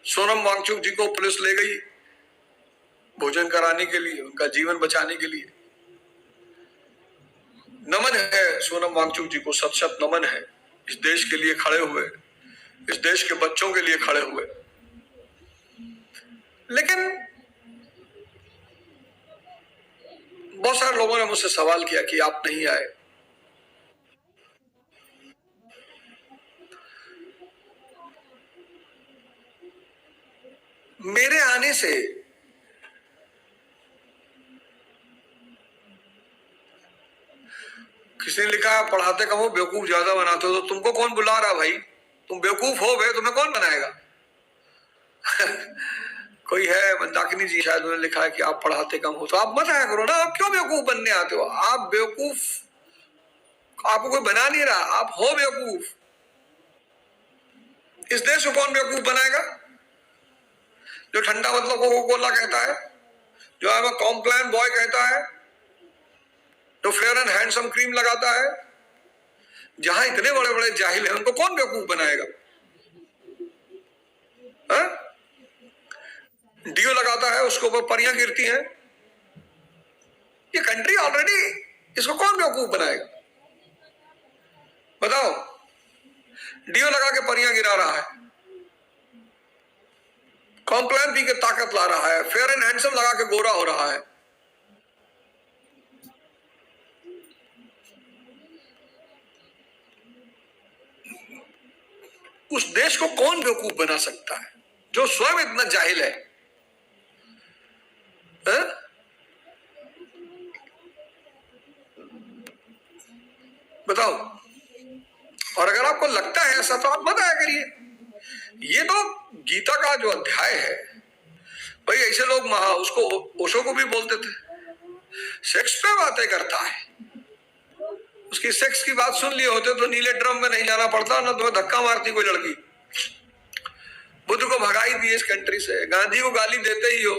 सोनम वांगचुक जी को पुलिस ले गई भोजन कराने के लिए, उनका जीवन बचाने के लिए। नमन है सोनम वांगचुक जी को, शत शत नमन है। इस देश के लिए खड़े हुए, इस देश के बच्चों के लिए खड़े हुए। लेकिन बहुत सारे लोगों ने मुझसे सवाल किया कि आप नहीं आए। मेरे आने से किसी ने लिखा है पढ़ाते कम हो बेवकूफ ज्यादा बनाते हो, तो तुमको कौन बुला रहा भाई? तुम बेवकूफ हो बे, तुम्हें कौन बनाएगा? कोई है मंदाकिनी जी शायद, उन्होंने लिखा है कि आप पढ़ाते कम हो, तो आप मत आया करो ना। आप क्यों बेवकूफ बनने आते हो? आप बेवकूफ, आपको कोई बना नहीं रहा, आप हो बेवकूफ। इस देश को कौन बेवकूफ बनाएगा? जो ठंडा मतलब कोको कोला कहता है, जो I am a Complan boy कहता है, जो फेयर एंड हैंडसम क्रीम लगाता है, जहां इतने बड़े बड़े जाहिल हैं, उनको कौन बेवकूफ बनाएगा? डीओ लगाता है, उसके ऊपर परियां गिरती हैं। ये कंट्री ऑलरेडी, इसको कौन बेवकूफ बनाएगा? बताओ। डीओ लगा के परियां गिरा रहा है, कॉम्प्लान पी के ताकत ला रहा है, फेयर एंड हैंडसम लगा के गोरा हो रहा है। उस देश को कौन बेवकूफ बना सकता है जो स्वयं इतना जाहिल है? बताओ। और अगर आपको लगता है ऐसा तो आप मत आया करिए। ये तो गीता का जो अध्याय है भाई, ऐसे लोग उसको ओशो को भी बोलते थे, सेक्स पे बातें करता है। उसकी सेक्स की बात सुन लिए होते तो नीले ड्रम में नहीं जाना पड़ता, ना तुम्हें धक्का मारती कोई लड़की। बुद्ध को भगाई दी इस कंट्री से, गांधी को गाली देते ही हो।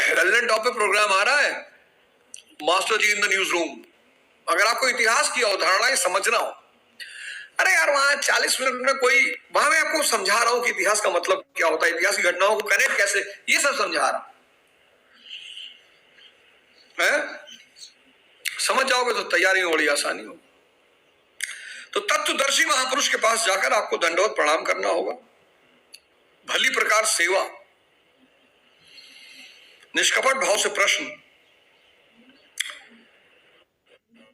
रेलेवेंट टॉपिक प्रोग्राम आ रहा है, master ji in the news room. अगर आपको इतिहास की अवधारणाएं समझना हो, अरे यार वहां 40 मिनट में कोई, वहां मैं आपको समझा रहा हूं कि इतिहास का मतलब क्या होता है, इतिहास की घटनाओं को कनेक्ट कैसे, ये सब समझा रहा है। समझ जाओगे तो तैयारी में बड़ी आसानी हो। तो तत्वदर्शी महापुरुष के पास जाकर आपको दंडवत प्रणाम करना होगा, भली प्रकार सेवा, निष्कपट भाव से प्रश्न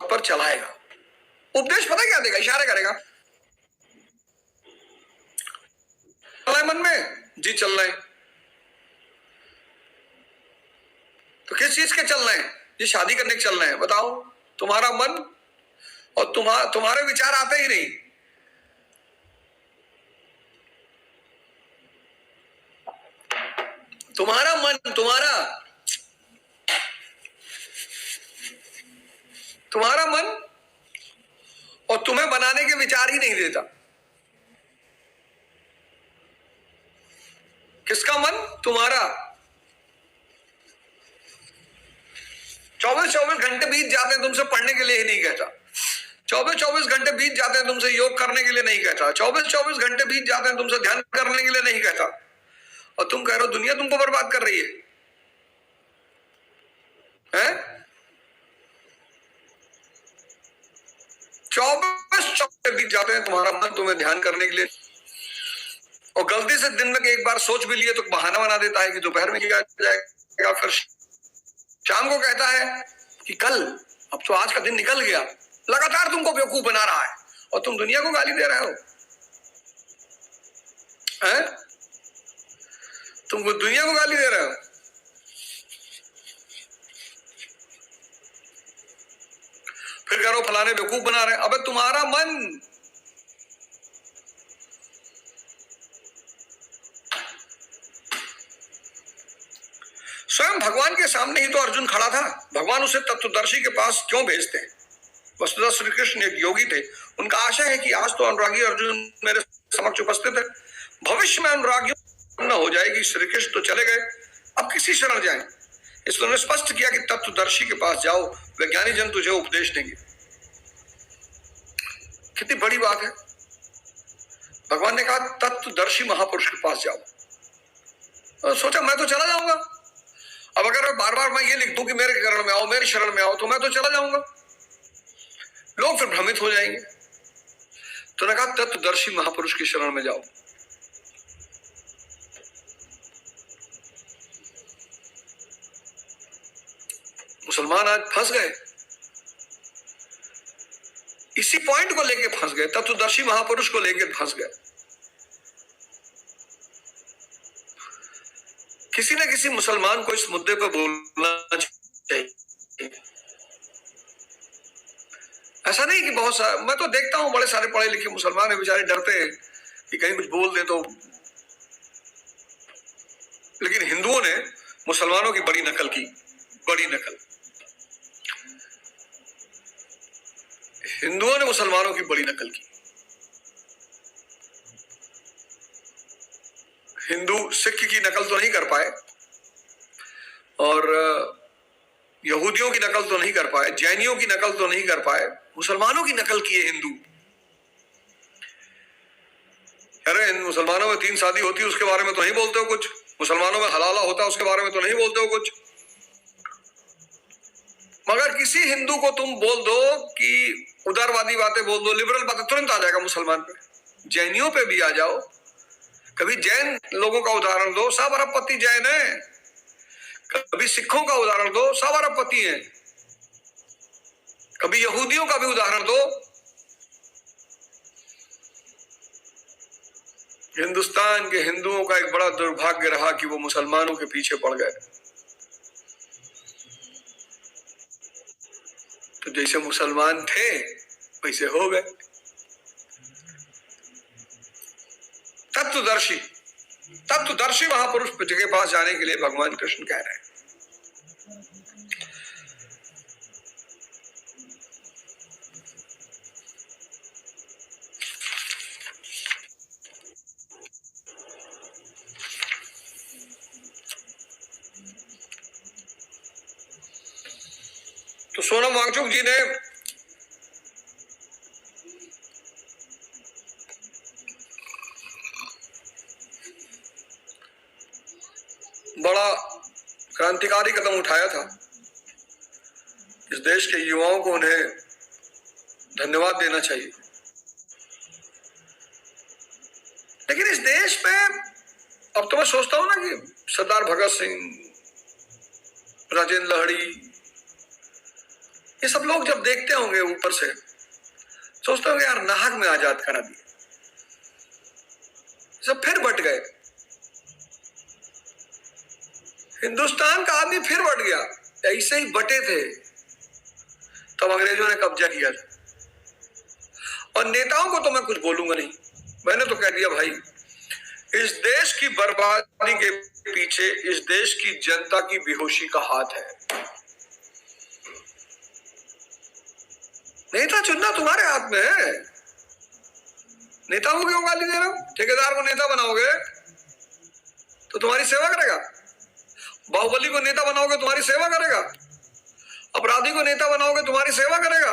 पर चलाएगा। उपदेश पता क्या देगा? इशारे करेगा, चल रहे मन में जी, चल रहे। तो किस चीज के चल रहे हैं? ये शादी करने के चल रहे हैं। बताओ, तुम्हारा मन और तुम्हारे विचार आते ही नहीं। तुम्हारा मन, तुम्हारा मन और तुम्हें बनाने के विचार ही नहीं देता। किसका मन? तुम्हारा। 24-24 घंटे बीत जाते हैं, तुमसे पढ़ने के लिए ही नहीं कहता। 24-24 घंटे बीत जाते हैं, तुमसे योग करने के लिए नहीं कहता। 24-24 घंटे बीत जाते हैं, तुमसे ध्यान करने के लिए नहीं कहता। और तुम कह रहे हो दुनिया तुमको बर्बाद कर रही है, हैं? 24 बीत जाते हैं, तुम्हारा मन तुम्हें ध्यान करने के लिए, और गलती से दिन में एक बार सोच भी लिए तो बहाना बना देता है कि दोपहर में किया जाएगा, फिर शाम को कहता है कि कल, अब तो आज का दिन निकल गया। लगातार तुमको बेवकूफ बना रहा है और तुम दुनिया को गाली दे रहे हो, हैं? तुम दुनिया को गाली दे रहे हो। फिर कह रहे हो फलाने बेवकूफ बना रहे हैं। अबे तुम्हारा मन, स्वयं भगवान के सामने ही तो अर्जुन खड़ा था। भगवान उसे तत्वदर्शी के पास क्यों भेजते हैं? वस्तुतः श्री कृष्ण एक योगी थे, उनका आशा है कि आज तो अनुरागी अर्जुन मेरे समक्ष उपस्थित है, भविष्य में अनुरागी न हो जाएगी। श्री कृष्ण तो चले गए, अब किसी शरण जाएं? इसलिए उन्होंने स्पष्ट किया कि तत्वदर्शी के पास जाओ, वैज्ञानिक जन तुझे उपदेश देंगे। कितनी बड़ी बात है। भगवान ने कहा तत्वदर्शी महापुरुष के पास जाओ। और सोचा मैं तो चला जाऊंगा, अब अगर बार बार मैं ये लिख दूं कि मेरे शरण में आओ, मेरी शरण में आओ, तो मैं तो चला जाऊंगा, लोग फिर भ्रमित हो जाएंगे। तो ने कहा तत्वदर्शी महापुरुष की शरण में जाओ। मुसलमान आज फंस गए, इसी पॉइंट को लेके फंस गए, तत्वदर्शी महापुरुष को लेके फंस गए। किसी न किसी मुसलमान को इस मुद्दे पर बोलना चाहिए। ऐसा नहीं कि बहुत सारे, मैं तो देखता हूं बड़े सारे पढ़े लिखे मुसलमान है, बेचारे डरते हैं कि कहीं कुछ बोल दे तो। लेकिन हिंदुओं ने मुसलमानों की बड़ी नकल की, बड़ी नकल। हिंदुओं ने मुसलमानों की बड़ी नकल की। हिंदू सिख की नकल तो नहीं कर पाए, और यहूदियों की नकल तो नहीं कर पाए, जैनियों की नकल तो नहीं कर पाए, मुसलमानों की नकल की है हिंदू। अरे इन मुसलमानों में 3 शादी होती है, उसके बारे में तो नहीं बोलते हो कुछ। मुसलमानों में हलाला होता है, उसके बारे में तो नहीं बोलते हो कुछ। मगर किसी हिंदू को तुम बोल दो कि उदारवादी बातें बोल दो, लिबरल बातें, तुरंत आ जाएगा मुसलमान पे। जैनियों पे भी आ जाओ, कभी जैन लोगों का उदाहरण दो, सब अरबपति जैन है। कभी सिखों का उदाहरण दो, सब अरबपति हैं। कभी यहूदियों का भी उदाहरण दो। हिंदुस्तान के हिंदुओं का एक बड़ा दुर्भाग्य रहा कि वो मुसलमानों के पीछे पड़ गए। तो जैसे मुसलमान थे वैसे हो गए। तत्वदर्शी, तत्वदर्शी महापुरुष के पास जाने के लिए भगवान कृष्ण कह रहे हैं। तो सोनम वांगचुक जी ने बड़ा क्रांतिकारी कदम उठाया था। इस देश के युवाओं को उन्हें धन्यवाद देना चाहिए। लेकिन इस देश में अब तो मैं सोचता हूं ना कि सरदार भगत सिंह, राजेंद्र लहड़ी, ये सब लोग जब देखते होंगे ऊपर से, सोचते होंगे यार नाहक में आजाद करा दिया, सब फिर बट गए। हिंदुस्तान का आदमी फिर बट गया। ऐसे ही बटे थे तब अंग्रेजों ने कब्जा किया था। और नेताओं को तो मैं कुछ बोलूंगा नहीं, मैंने तो कह दिया भाई, इस देश की बर्बादी के पीछे इस देश की जनता की बेहोशी का हाथ है। नेता चुनना तुम्हारे हाथ में है। नेता को क्यों गाली दे रहे हो? ठेकेदार को नेता बनाओगे तो तुम्हारी सेवा करेगा। बाहुबली को नेता बनाओगे तुम्हारी सेवा करेगा। अपराधी को नेता बनाओगे तुम्हारी सेवा करेगा।